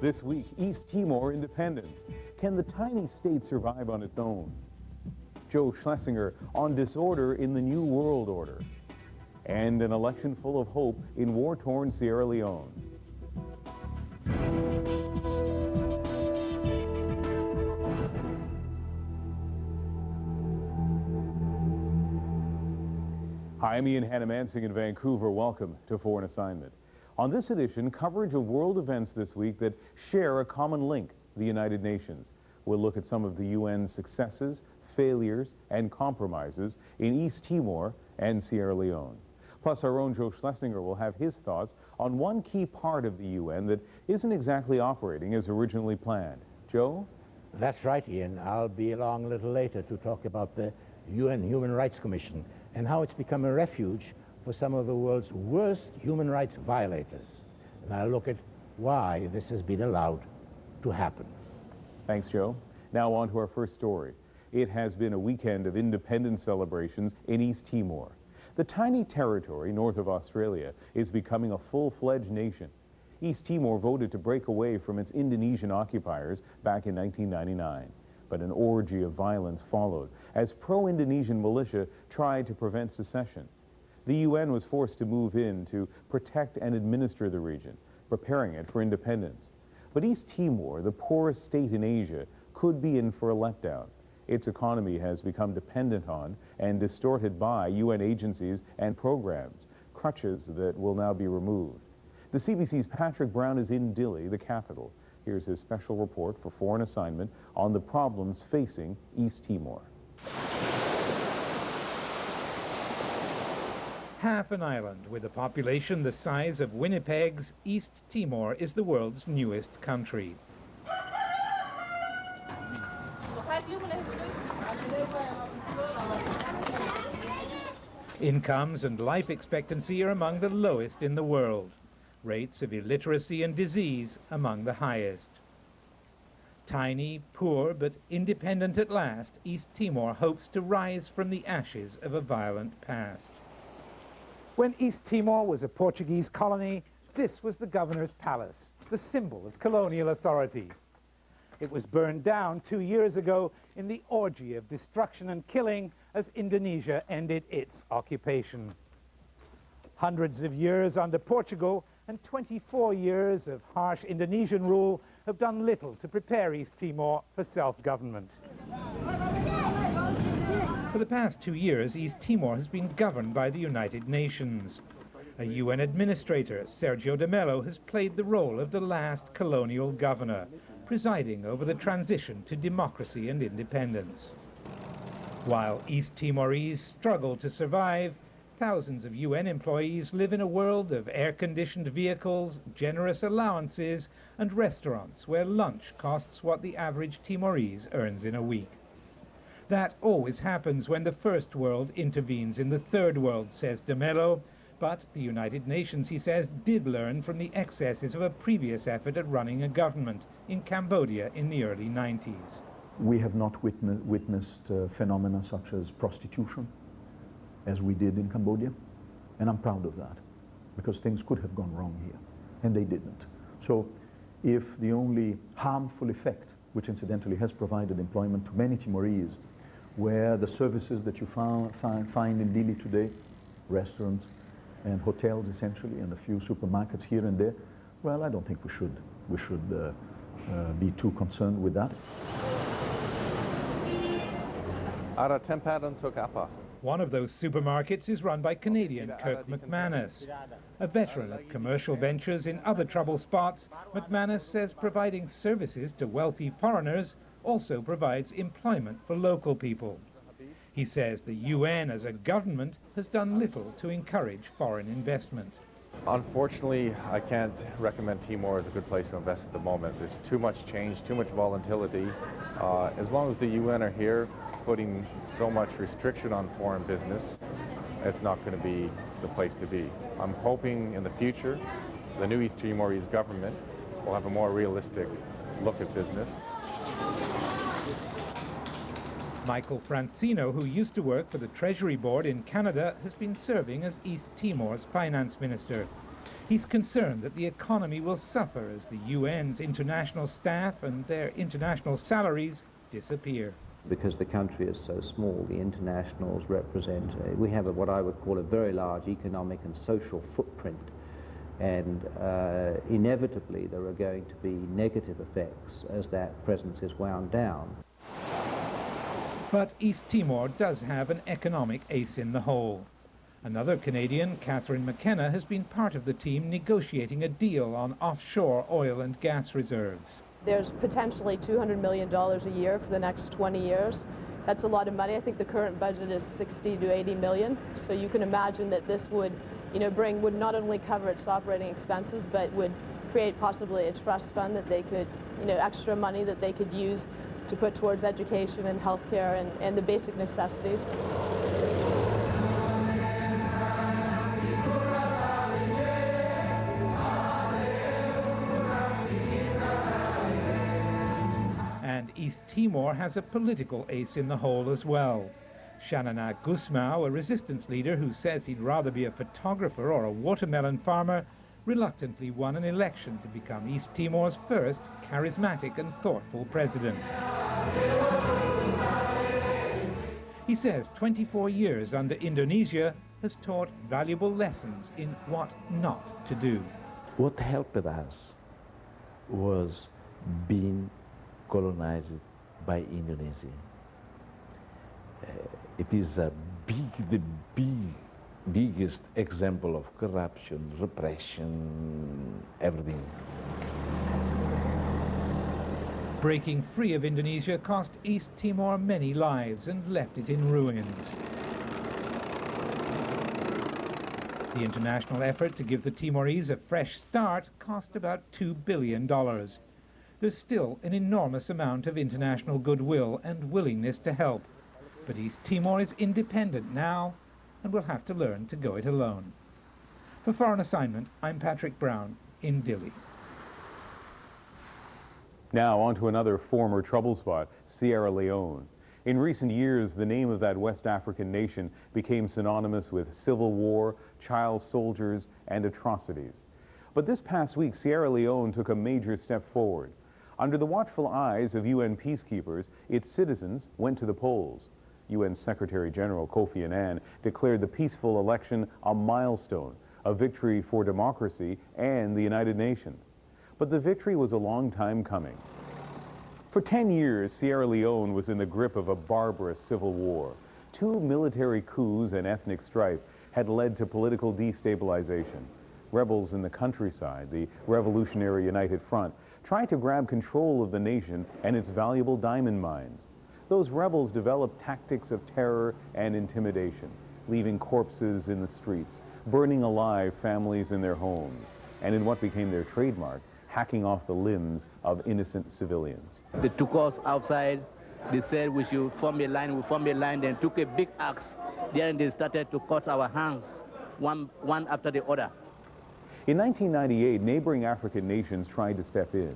This week, East Timor independence. Can the tiny state survive on its own? Joe Schlesinger on disorder in the New World Order. And an election full of hope in war-torn Sierra Leone. Hi, I'm Ian Hannah-Mansing in Vancouver. Welcome to Foreign Assignment. On this edition, coverage of world events this week that share a common link, the United Nations. We'll look at some of the UN's successes, failures, and compromises in East Timor and Sierra Leone. Plus, our own Joe Schlesinger will have his thoughts on one key part of the UN that isn't exactly operating as originally planned. Joe? That's right, Ian. I'll be along a little later to talk about the UN Human Rights Commission and how it's become a refuge for some of the world's worst human rights violators. And I'll look at why this has been allowed to happen. Thanks, Joe. Now on to our first story. It has been a weekend of independence celebrations in East Timor. The tiny territory north of Australia is becoming a full-fledged nation. East Timor voted to break away from its Indonesian occupiers back in 1999. But an orgy of violence followed as pro-Indonesian militia tried to prevent secession. The UN was forced to move in to protect and administer the region, preparing it for independence. But East Timor, the poorest state in Asia, could be in for a letdown. Its economy has become dependent on and distorted by UN agencies and programs, crutches that will now be removed. The CBC's Patrick Brown is in Dili, the capital. Here's his special report for Foreign Assignment on the problems facing East Timor. Half an island with a population the size of Winnipeg's, East Timor is the world's newest country. Incomes and life expectancy are among the lowest in the world. Rates of illiteracy and disease among the highest. Tiny, poor, but independent at last, East Timor hopes to rise from the ashes of a violent past. When East Timor was a Portuguese colony, this was the governor's palace, the symbol of colonial authority. It was burned down 2 years ago in the orgy of destruction and killing as Indonesia ended its occupation. Hundreds of years under Portugal and 24 years of harsh Indonesian rule have done little to prepare East Timor for self-government. For the past 2 years, East Timor has been governed by the United Nations. A UN administrator, Sergio de Mello, has played the role of the last colonial governor, presiding over the transition to democracy and independence. While East Timorese struggle to survive, thousands of UN employees live in a world of air-conditioned vehicles, generous allowances, and restaurants where lunch costs what the average Timorese earns in a week. That always happens when the first world intervenes in the third world, says de Mello, but the United Nations, he says, did learn from the excesses of a previous effort at running a government in Cambodia in the early 90s. We have not witnessed phenomena such as prostitution, as we did in Cambodia, and I'm proud of that, because things could have gone wrong here, and they didn't. So if the only harmful effect, which incidentally has provided employment to many Timorese, where the services that you find in Dili today, restaurants and hotels essentially, and a few supermarkets here and there, well, I don't think we should be too concerned with that. One of those supermarkets is run by Canadian Kirk McManus. A veteran of commercial ventures in other trouble spots, McManus says providing services to wealthy foreigners also provides employment for local people. He says the UN as a government has done little to encourage foreign investment. Unfortunately, I can't recommend Timor as a good place to invest at the moment. There's too much change, too much volatility. As long as the UN are here putting so much restriction on foreign business, it's not going to be the place to be. I'm hoping in the future the new East Timorese government will have a more realistic look at business. Michael Francino, who used to work for the Treasury Board in Canada, has been serving as East Timor's finance minister. He's concerned that the economy will suffer as the UN's international staff and their international salaries disappear. Because the country is so small, the internationals represent, we have what I would call a very large economic and social footprint, and inevitably there are going to be negative effects as that presence is wound down. But East Timor does have an economic ace in the hole. Another Canadian, Catherine McKenna, has been part of the team negotiating a deal on offshore oil and gas reserves. There's potentially $200 million a year for the next 20 years. That's a lot of money. I think the current budget is 60 to 80 million. So you can imagine that this would, would not only cover its operating expenses, but would create possibly a trust fund that they could, extra money that they could use to put towards education and healthcare and the basic necessities. And East Timor has a political ace in the hole as well. Shanana Gusmao, a resistance leader who says he'd rather be a photographer or a watermelon farmer, reluctantly won an election to become East Timor's first charismatic and thoughtful president. He says 24 years under Indonesia has taught valuable lessons in what not to do. What helped us was being colonized by Indonesia. It is the biggest example of corruption, repression, everything. Breaking free of Indonesia cost East Timor many lives and left it in ruins. The international effort to give the Timorese a fresh start cost about $2 billion. There's still an enormous amount of international goodwill and willingness to help. But East Timor is independent now and will have to learn to go it alone. For Foreign Assignment, I'm Patrick Brown in Dili. Now on to another former trouble spot, Sierra Leone. In recent years, the name of that West African nation became synonymous with civil war, child soldiers, and atrocities. But this past week, Sierra Leone took a major step forward. Under the watchful eyes of UN peacekeepers, its citizens went to the polls. UN Secretary General Kofi Annan declared the peaceful election a milestone, a victory for democracy and the United Nations. But the victory was a long time coming. For 10 years, Sierra Leone was in the grip of a barbarous civil war. 2 military coups and ethnic strife had led to political destabilization. Rebels in the countryside, the Revolutionary United Front, tried to grab control of the nation and its valuable diamond mines. Those rebels developed tactics of terror and intimidation, leaving corpses in the streets, burning alive families in their homes, and in what became their trademark, hacking off the limbs of innocent civilians. They took us outside. They said we should form a line. We formed a line, then took a big axe. Then they started to cut our hands, one after the other. In 1998, neighboring African nations tried to step in.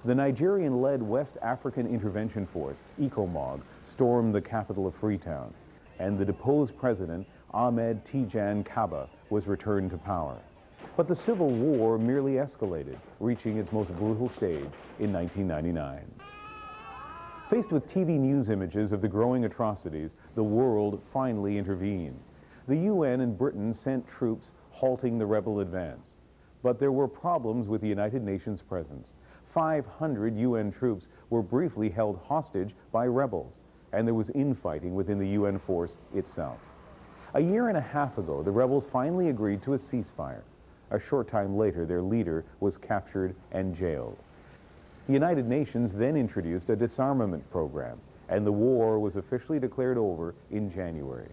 The Nigerian-led West African Intervention Force, ECOMOG, stormed the capital of Freetown, and the deposed president, Ahmed Tijan Kaba, was returned to power. But the civil war merely escalated, reaching its most brutal stage in 1999. Faced with TV news images of the growing atrocities, the world finally intervened. The UN and Britain sent troops halting the rebel advance. But there were problems with the United Nations presence. 500 UN troops were briefly held hostage by rebels, and there was infighting within the UN force itself. A year and a half ago, the rebels finally agreed to a ceasefire. A short time later, their leader was captured and jailed. The United Nations then introduced a disarmament program, and the war was officially declared over in January.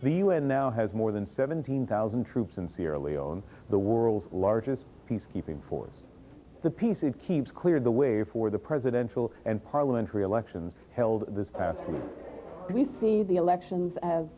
The UN now has more than 17,000 troops in Sierra Leone, the world's largest peacekeeping force. The peace it keeps cleared the way for the presidential and parliamentary elections held this past week. We see the elections as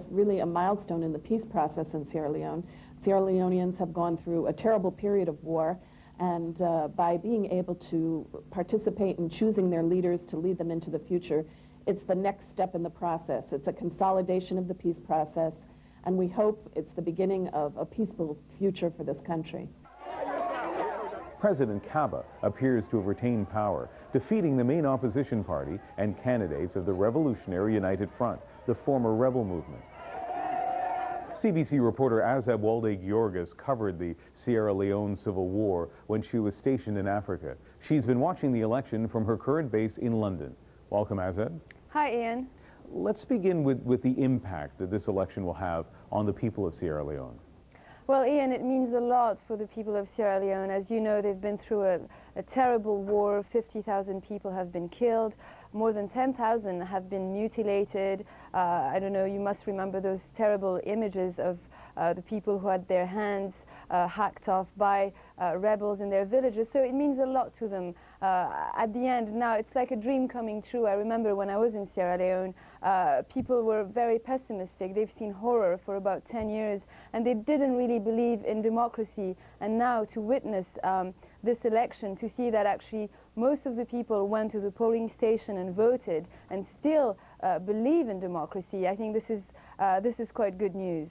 really a milestone in the peace process in Sierra Leone. Sierra Leoneans have gone through a terrible period of war, and by being able to participate in choosing their leaders to lead them into the future, it's the next step in the process. It's a consolidation of the peace process, and we hope it's the beginning of a peaceful future for this country. President Kaba appears to have retained power, defeating the main opposition party and candidates of the Revolutionary United Front, the former rebel movement. CBC reporter Azeb Walde-Georgis covered the Sierra Leone Civil War when she was stationed in Africa. She's been watching the election from her current base in London. Welcome, Azeb. Hi, Ian. Let's begin with the impact that this election will have on the people of Sierra Leone. Well, Ian, it means a lot for the people of Sierra Leone. As you know, they've been through a terrible war. 50,000 people have been killed. More than 10,000 have been mutilated. I don't know, you must remember those terrible images of the people who had their hands hacked off by rebels in their villages. So it means a lot to them. At the end, now it's like a dream coming true. I remember when I was in Sierra Leone, people were very pessimistic. They've seen horror for about 10 years, and they didn't really believe in democracy. And now to witness this election, to see that actually most of the people went to the polling station and voted and still believe in democracy, I think this is quite good news.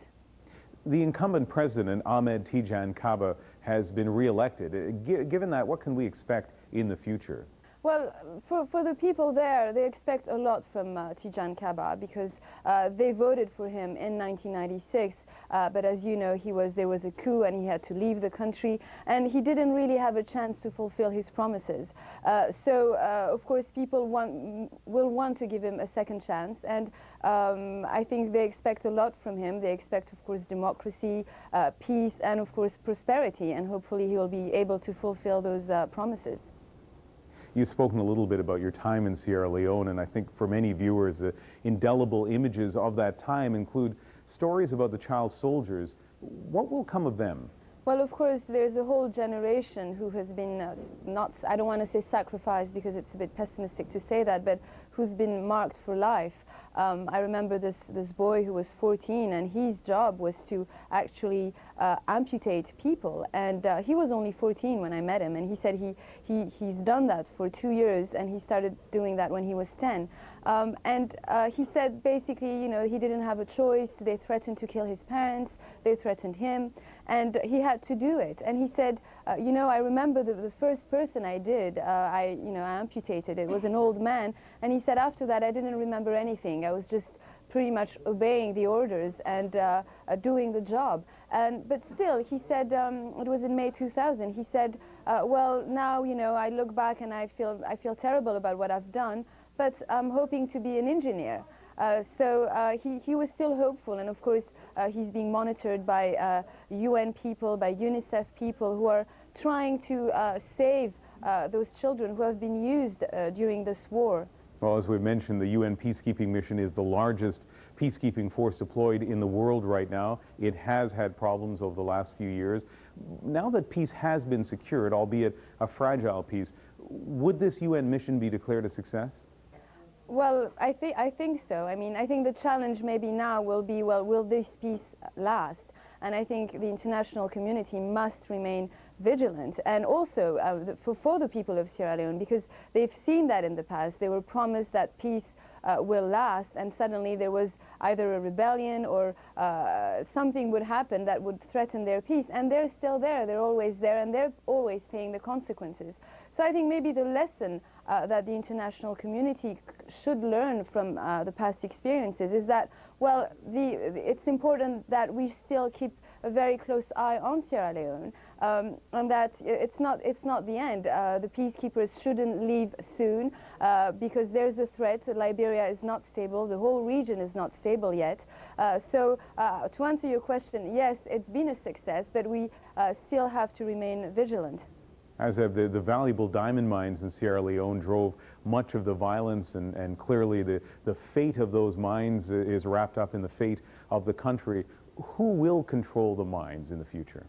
The incumbent president, Ahmed Tidiane Kaba, has been re-elected. Given that, what can we expect in the future? Well, for the people there, they expect a lot from Tidiane Kaba because they voted for him in 1996. But as you know, there was a coup and he had to leave the country, and he didn't really have a chance to fulfill his promises. So, of course, people will want to give him a second chance, and I think they expect a lot from him. They expect, of course, democracy, peace, and, of course, prosperity, and hopefully he will be able to fulfill those promises. You've spoken a little bit about your time in Sierra Leone, and I think for many viewers, the indelible images of that time include stories about the child soldiers. What will come of them? Well, of course, there's a whole generation who has been I don't want to say sacrificed because it's a bit pessimistic to say that, but who's been marked for life. I remember this boy who was 14, and his job was to actually amputate people, and he was only 14 when I met him, and he said he's done that for 2 years, and he started doing that when he was 10. And he said basically, you know, he didn't have a choice. They threatened to kill his parents, they threatened him, and he had to do it. And he said, you know, I remember the first person I did, I amputated. It was an old man, and he said after that I didn't remember anything. I was just pretty much obeying the orders and doing the job. But still, he said, it was in May 2000, he said, well, now, you know, I look back and I feel terrible about what I've done, but I'm hoping to be an engineer. So he was still hopeful, and of course he's being monitored by UN people, by UNICEF people who are trying to save those children who have been used during this war. Well, as we mentioned, the UN peacekeeping mission is the largest peacekeeping force deployed in the world right now. It has had problems over the last few years. Now that peace has been secured, albeit a fragile peace, would this UN mission be declared a success? Well, I think so. I mean, I think the challenge maybe now will be, well, will this peace last? And I think the international community must remain vigilant, and also for the people of Sierra Leone, because they've seen that in the past. They were promised that peace will last, and suddenly there was either a rebellion or something would happen that would threaten their peace, and they're still there. They're always there, and they're always paying the consequences. So I think maybe the lesson that the international community should learn from the past experiences is that, well, it's important that we still keep a very close eye on Sierra Leone, and that it's not the end. The peacekeepers shouldn't leave soon because there's a threat. Liberia is not stable. The whole region is not stable yet. So to answer your question, yes, it's been a success, but we still have to remain vigilant. As of the valuable diamond mines in Sierra Leone drove much of the violence, and clearly the fate of those mines is wrapped up in the fate of the country. Who will control the mines in the future?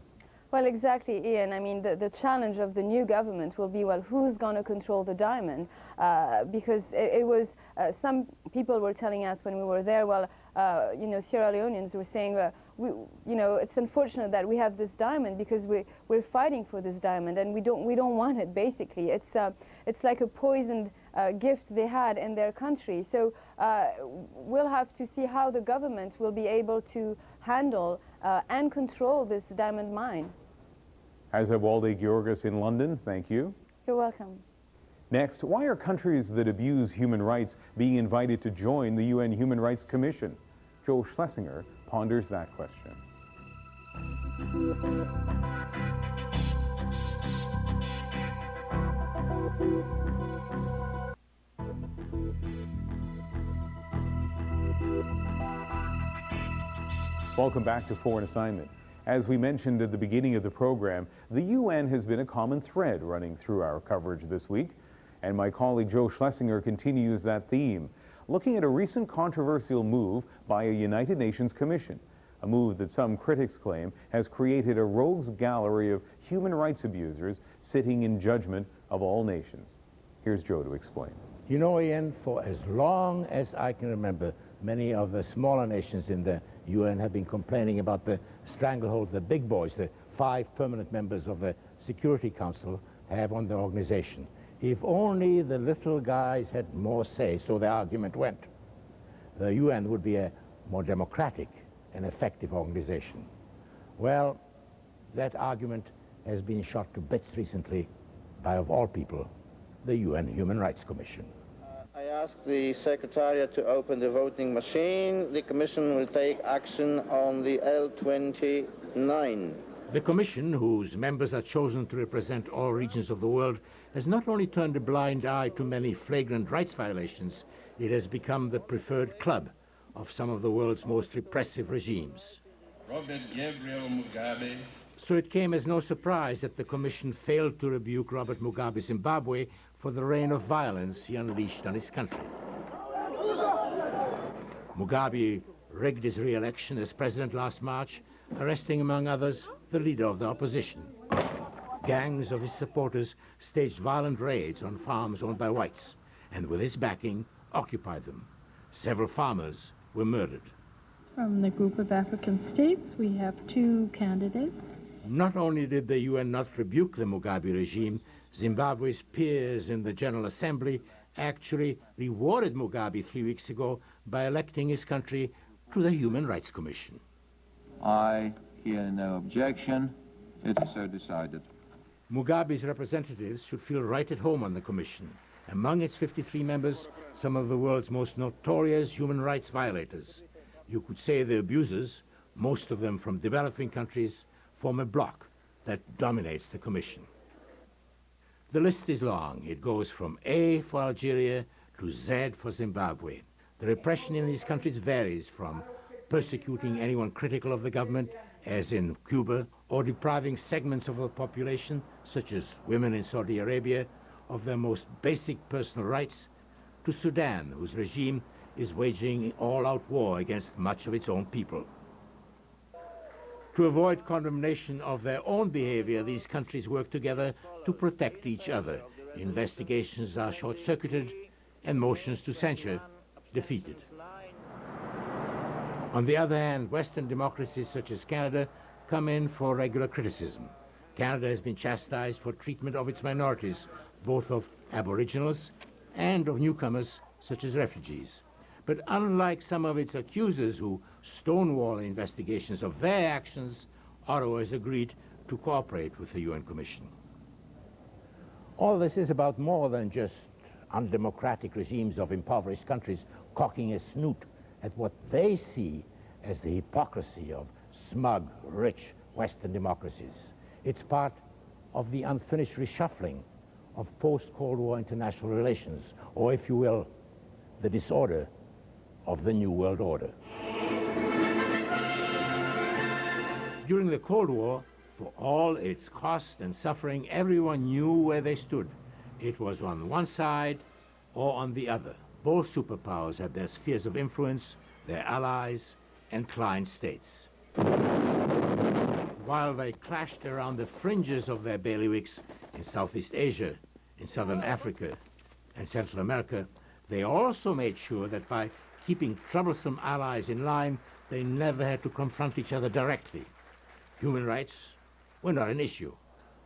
Well, exactly, Ian. I mean, the challenge of the new government will be, well, who's going to control the diamond? Because it was, some people were telling us when we were there, well, you know, Sierra Leoneans were saying, you know, it's unfortunate that we have this diamond because we're fighting for this diamond, and we don't want it. Basically, it's like a poisoned gift they had in their country. So we'll have to see how the government will be able to handle and control this diamond mine. Asa Walde-Georgas in London, thank you. You're welcome. Next, why are countries that abuse human rights being invited to join the UN Human Rights Commission? Joel Schlesinger ponders that question. Welcome back to Foreign Assignment. As we mentioned at the beginning of the program, the UN has been a common thread running through our coverage this week, and my colleague Joe Schlesinger continues that theme, looking at a recent controversial move by a United Nations Commission, a move that some critics claim has created a rogues gallery of human rights abusers sitting in judgment of all nations. Here's Joe to explain. You know, Ian, for as long as I can remember, many of the smaller nations in the UN have been complaining about the stranglehold the big boys, the 5 permanent members of the Security Council, have on the organization. If only the little guys had more say, so the argument went, the UN would be a more democratic and effective organization. Well, that argument has been shot to bits recently by, of all people, the UN Human Rights Commission. I ask the Secretariat to open the voting machine. The Commission will take action on the L29. The Commission, whose members are chosen to represent all regions of the world, has not only turned a blind eye to many flagrant rights violations, it has become the preferred club of some of the world's most repressive regimes. Robert Gabriel Mugabe. So it came as no surprise that the Commission failed to rebuke Robert Mugabe's Zimbabwe for the reign of violence he unleashed on his country. Mugabe rigged his re-election as president last March, arresting, among others, the leader of the opposition. Gangs of his supporters staged violent raids on farms owned by whites, and with his backing, occupied them. Several farmers were murdered. From the group of African states, we have 2 candidates. Not only did the UN not rebuke the Mugabe regime, Zimbabwe's peers in the General Assembly actually rewarded Mugabe 3 weeks ago by electing his country to the Human Rights Commission. I hear no objection. It is so decided. Mugabe's representatives should feel right at home on the Commission. Among its 53 members, some of the world's most notorious human rights violators. You could say the abusers, most of them from developing countries, form a bloc that dominates the Commission. The list is long. It goes from A for Algeria to Z for Zimbabwe. The repression in these countries varies from persecuting anyone critical of the government, as in Cuba, or depriving segments of the population, such as women in Saudi Arabia, of their most basic personal rights, to Sudan, whose regime is waging all-out war against much of its own people. To avoid condemnation of their own behavior, these countries work together to protect each other. Investigations are short-circuited and motions to censure defeated. On the other hand, Western democracies such as Canada come in for regular criticism. Canada has been chastised for treatment of its minorities, both of Aboriginals and of newcomers such as refugees. But unlike some of its accusers who stonewall investigations of their actions, Ottawa has agreed to cooperate with the UN Commission. All this is about more than just undemocratic regimes of impoverished countries cocking a snoot at what they see as the hypocrisy of smug, rich Western democracies. It's part of the unfinished reshuffling of post-Cold War international relations, or if you will, the disorder of the New World Order. During the Cold War, for all its cost and suffering, everyone knew where they stood. It was on one side or on the other. Both superpowers had their spheres of influence, their allies, and client states. While they clashed around the fringes of their bailiwicks in Southeast Asia, in Southern Africa, and Central America, they also made sure that by keeping troublesome allies in line, they never had to confront each other directly. Human rights were not an issue.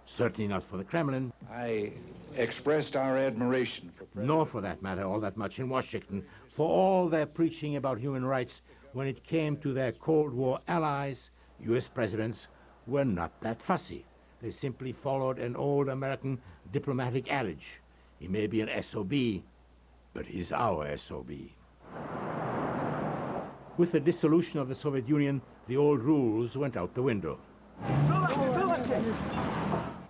certainly not for the Kremlin. I expressed our admiration for nor for that matter all that much in Washington, for all their preaching about human rights when it came to their Cold War allies. U.S. presidents were not that fussy. They simply followed an old American diplomatic adage. He may be an SOB, but he's our SOB. With the dissolution of the Soviet Union, the old rules went out the window.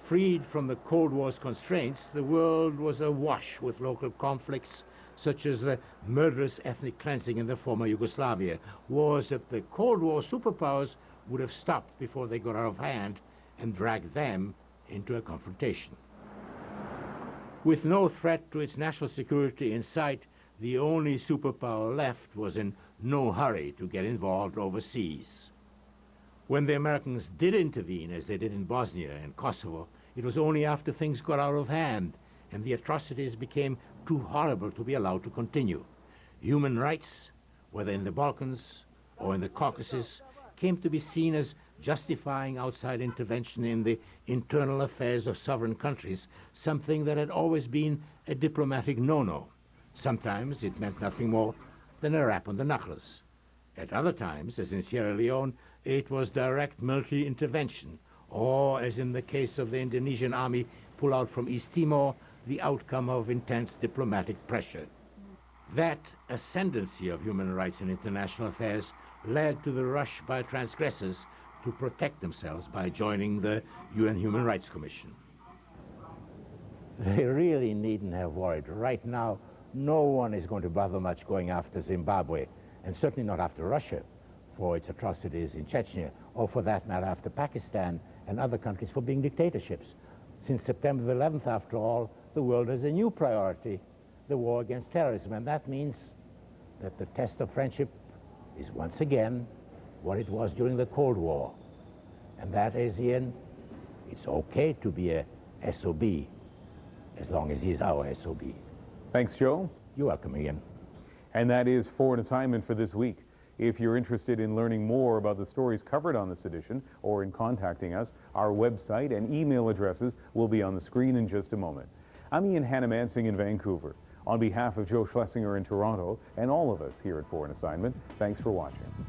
Freed from the Cold War's constraints, the world was awash with local conflicts, such as the murderous ethnic cleansing in the former Yugoslavia, wars that the Cold War superpowers would have stopped before they got out of hand and dragged them into a confrontation. With no threat to its national security in sight, the only superpower left was in no hurry to get involved overseas. When the Americans did intervene, as they did in Bosnia and Kosovo, it was only after things got out of hand and the atrocities became too horrible to be allowed to continue. Human rights, whether in the Balkans or in the Caucasus, came to be seen as justifying outside intervention in the internal affairs of sovereign countries, something that had always been a diplomatic no-no. Sometimes it meant nothing more than a rap on the knuckles. At other times, as in Sierra Leone, it was direct military intervention, or, as in the case of the Indonesian army pull out from East Timor, the outcome of intense diplomatic pressure. That ascendancy of human rights in international affairs led to the rush by transgressors to protect themselves by joining the UN Human Rights Commission. They really needn't have worried. Right now, no one is going to bother much going after Zimbabwe, and certainly not after Russia for its atrocities in Chechnya, or for that matter after Pakistan and other countries for being dictatorships. Since September the 11th, after all, the world has a new priority, the war against terrorism, and that means that the test of friendship is once again what it was during the Cold War. And that is, Ian, it's okay to be a SOB as long as he's our SOB. Thanks, Joe. You're welcome, Ian. And that is Foreign Assignment for this week. If you're interested in learning more about the stories covered on this edition or in contacting us, our website and email addresses will be on the screen in just a moment. I'm Ian Hannah-Mansing in Vancouver. On behalf of Joe Schlesinger in Toronto and all of us here at Foreign Assignment, thanks for watching.